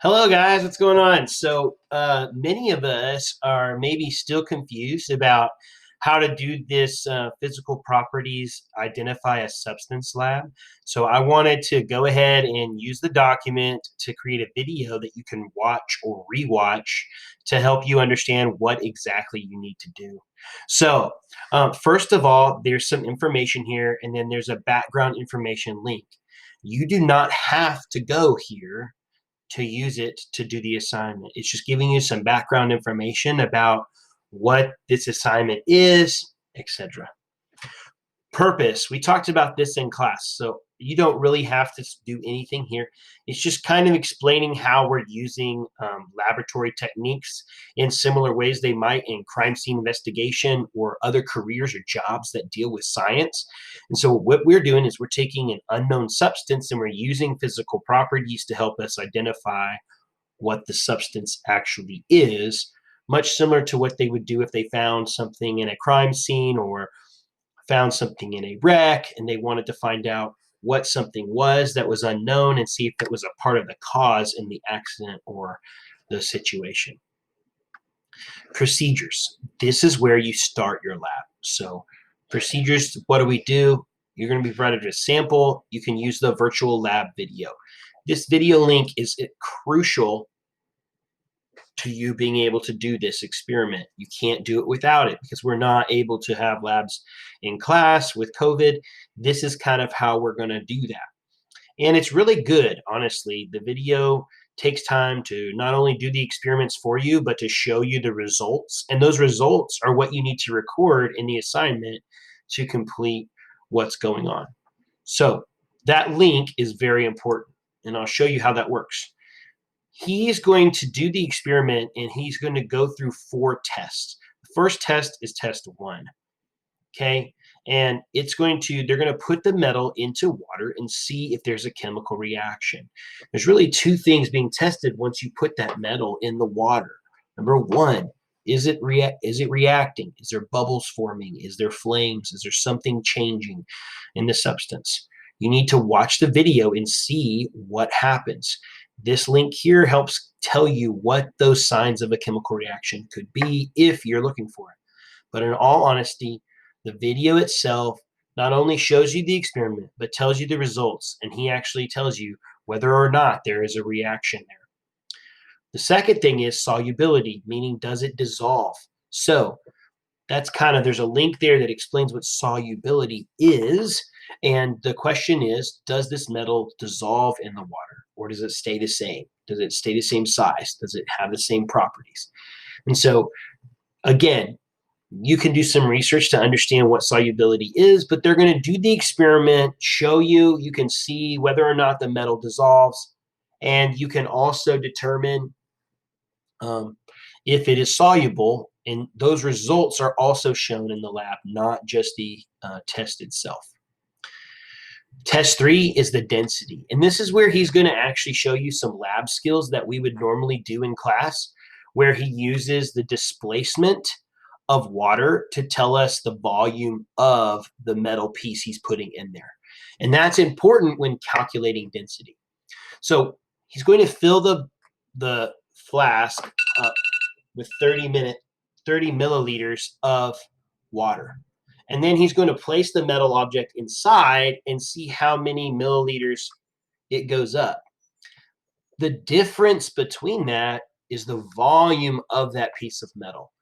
Hello, guys. What's going on? Many of us are maybe still confused about how to do this physical properties identify a substance lab. So, I wanted to go ahead and use the document to create a video that you can watch or rewatch to help you understand what exactly you need to do. First of all, there's some information here, and then there's a background information link. You do not have to go here to use it to do the assignment. It's just giving you some background information about what this assignment is, etc. Purpose. We talked about this in class, so you don't really have to do anything here. It's just kind of explaining how we're using laboratory techniques in similar ways they might in crime scene investigation or other careers or jobs that deal with science. And so what we're doing is we're taking an unknown substance and we're using physical properties to help us identify what the substance actually is, much similar to what they would do if they found something in a crime scene or found something in a wreck and they wanted to find out what something was that was unknown and see if it was a part of the cause in the accident or the situation. Procedures. This is where you start your lab. So procedures, what do we do? You're going to be provided a sample. You can use the virtual lab video. This video link is crucial to you being able to do this experiment. You can't do it without it because we're not able to have labs in class with COVID. This is kind of how we're going to do that. And it's really good, honestly. The video takes time to not only do the experiments for you, but to show you the results. And those results are what you need to record in the assignment to complete what's going on. So that link is very important, and I'll show you how that works. He's going to do the experiment and he's going to go through 4 tests. The first test is test 1. Okay. And they're going to put the metal into water and see if there's a chemical reaction. There's really 2 things being tested once you put that metal in the water. Number 1, is it reacting? Is there bubbles forming? Is there flames? Is there something changing in the substance? You need to watch the video and see what happens. This link here helps tell you what those signs of a chemical reaction could be if you're looking for it. But in all honesty, the video itself not only shows you the experiment, but tells you the results, and he actually tells you whether or not there is a reaction there. The second thing is solubility, meaning does it dissolve? So there's a link there that explains what solubility is. And the question is, does this metal dissolve in the water or does it stay the same? Does it stay the same size? Does it have the same properties? And so, again, you can do some research to understand what solubility is, but they're going to do the experiment, show you, you can see whether or not the metal dissolves, and you can also determine if it is soluble, and those results are also shown in the lab, not just the test itself. Test 3 is the density, and this is where he's going to actually show you some lab skills that we would normally do in class, where he uses the displacement of water to tell us the volume of the metal piece he's putting in there. And that's important when calculating density. So he's going to fill the flask up with 30 milliliters of water. And then he's going to place the metal object inside and see how many milliliters it goes up. The difference between that is the volume of that piece of metal.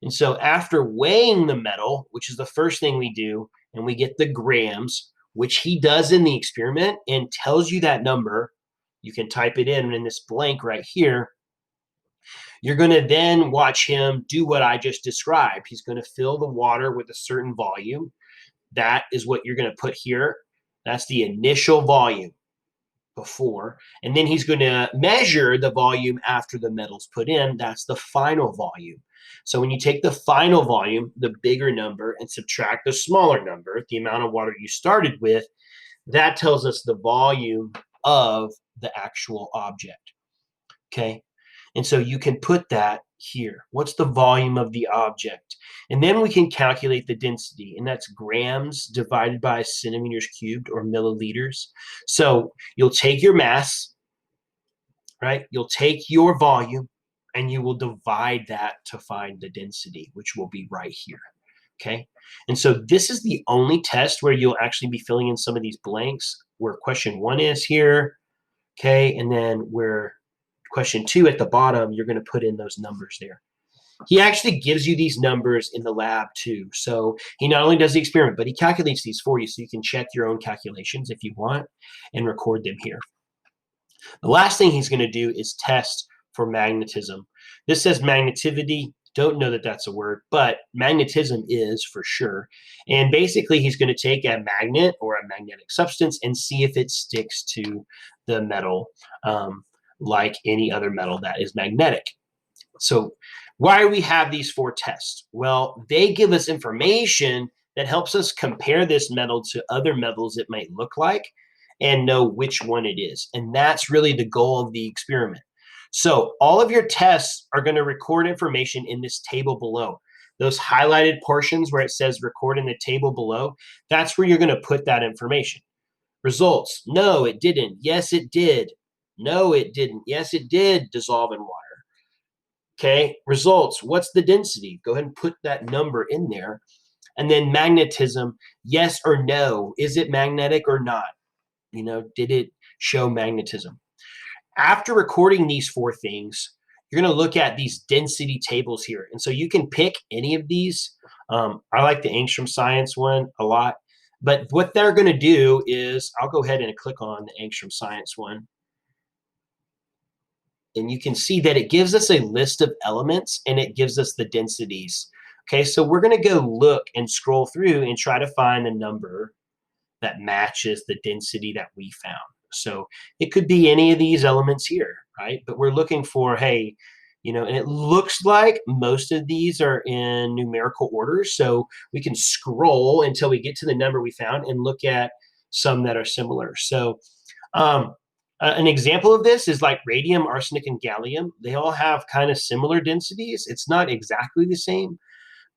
And so after weighing the metal, which is the first thing we do, and we get the grams, which he does in the experiment and tells you that number, you can type it in this blank right here. You're going to then watch him do what I just described. He's going to fill the water with a certain volume. That is what you're going to put here. That's the initial volume before. And then he's going to measure the volume after the metal's put in. That's the final volume. So when you take the final volume, the bigger number, and subtract the smaller number, the amount of water you started with, that tells us the volume of the actual object. Okay? And so you can put that here. What's the volume of the object? And then we can calculate the density, and that's grams divided by centimeters cubed or milliliters. So you'll take your mass, right? You'll take your volume and you will divide that to find the density, which will be right here, okay? And so this is the only test where you'll actually be filling in some of these blanks where question 1 is here, okay? And then where question 2 at the bottom, you're gonna put in those numbers there. He actually gives you these numbers in the lab too. So he not only does the experiment, but he calculates these for you so you can check your own calculations if you want and record them here. The last thing he's going to do is test for magnetism. This says magnetivity. Don't know that that's a word, but magnetism is for sure. And basically, he's going to take a magnet or a magnetic substance and see if it sticks to the metal like any other metal that is magnetic. So why do we have these 4 tests? Well, they give us information that helps us compare this metal to other metals it might look like and know which one it is. And that's really the goal of the experiment. So all of your tests are going to record information in this table below. Those highlighted portions where it says record in the table below, that's where you're going to put that information. Results, no, it didn't. Yes, it did. No, it didn't. Yes, it did dissolve in water. Okay, results, what's the density? Go ahead and put that number in there. And then magnetism, yes or no. Is it magnetic or not? You know, did it show magnetism? After recording these 4 things, you're going to look at these density tables here. And so you can pick any of these. I like the Angstrom Science one a lot. But what they're going to do is, I'll go ahead and click on the Angstrom Science one. And you can see that it gives us a list of elements and it gives us the densities. Okay, so we're going to go look and scroll through and try to find a number that matches the density that we found. So it could be any of these elements here, right? But we're looking for, hey, you know, and it looks like most of these are in numerical order. So we can scroll until we get to the number we found and look at some that are similar. So an example of this is like radium, arsenic, and gallium. They all have kind of similar densities. It's not exactly the same,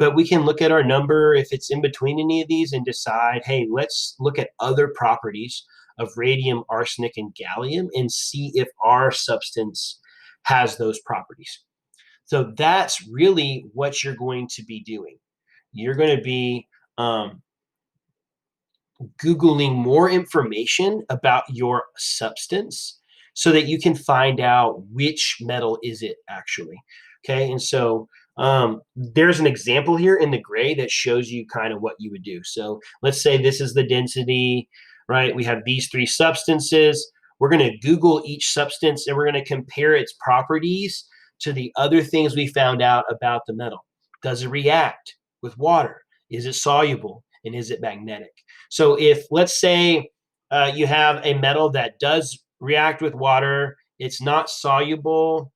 but we can look at our number if it's in between any of these and decide, hey, let's look at other properties of radium, arsenic, and gallium and see if our substance has those properties. So that's really what you're going to be doing. You're going to be Googling more information about your substance so that you can find out which metal is it actually. Okay, and so there's an example here in the gray that shows you kind of what you would do. So let's say this is the density, right? We have these 3 substances. We're going to Google each substance and we're going to compare its properties to the other things we found out about the metal. Does it react with water? Is it soluble? And is it magnetic? So if, let's say, you have a metal that does react with water, it's not soluble,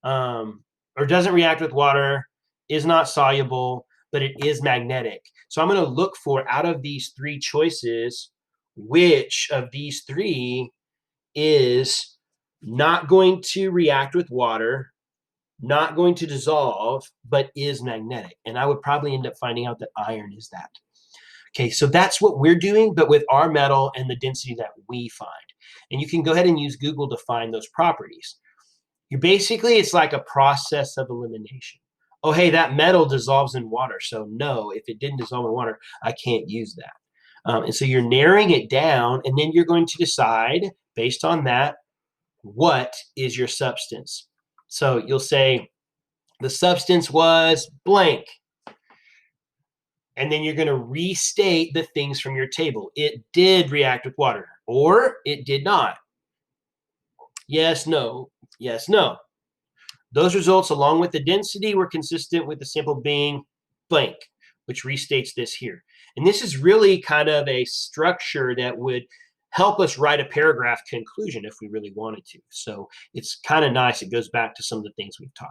or doesn't react with water, is not soluble, but it is magnetic. So I'm going to look for, out of these 3 choices, which of these 3 is not going to react with water, not going to dissolve, but is magnetic. And I would probably end up finding out that iron is that. Okay, so that's what we're doing, but with our metal and the density that we find. And you can go ahead and use Google to find those properties. It's like a process of elimination. Oh, hey, that metal dissolves in water. So no, if it didn't dissolve in water, I can't use that. And so you're narrowing it down, and then you're going to decide, based on that, what is your substance. So you'll say, the substance was blank. And then you're going to restate the things from your table. It did react with water, or it did not. Yes, no, yes, no. Those results, along with the density, were consistent with the sample being blank, which restates this here. And this is really kind of a structure that would help us write a paragraph conclusion if we really wanted to. So it's kind of nice. It goes back to some of the things we've taught.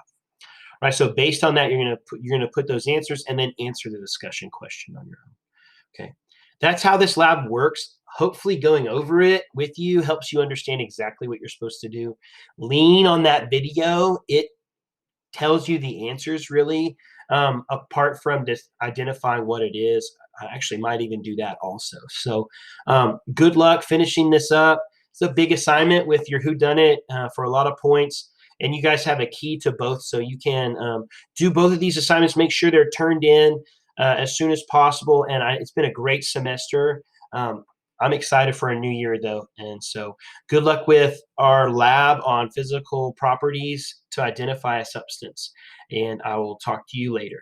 All right, so based on that, you're gonna put those answers and then answer the discussion question on your own. Okay, that's how this lab works. Hopefully going over it with you helps you understand exactly what you're supposed to do. Lean on that video. It tells you the answers really, apart from just identifying what it is. I actually might even do that also. So good luck finishing this up. It's a big assignment with your whodunit for a lot of points. And you guys have a key to both, so you can do both of these assignments. Make sure they're turned in as soon as possible. And it's been a great semester. I'm excited for a new year, though. And so good luck with our lab on physical properties to identify a substance. And I will talk to you later.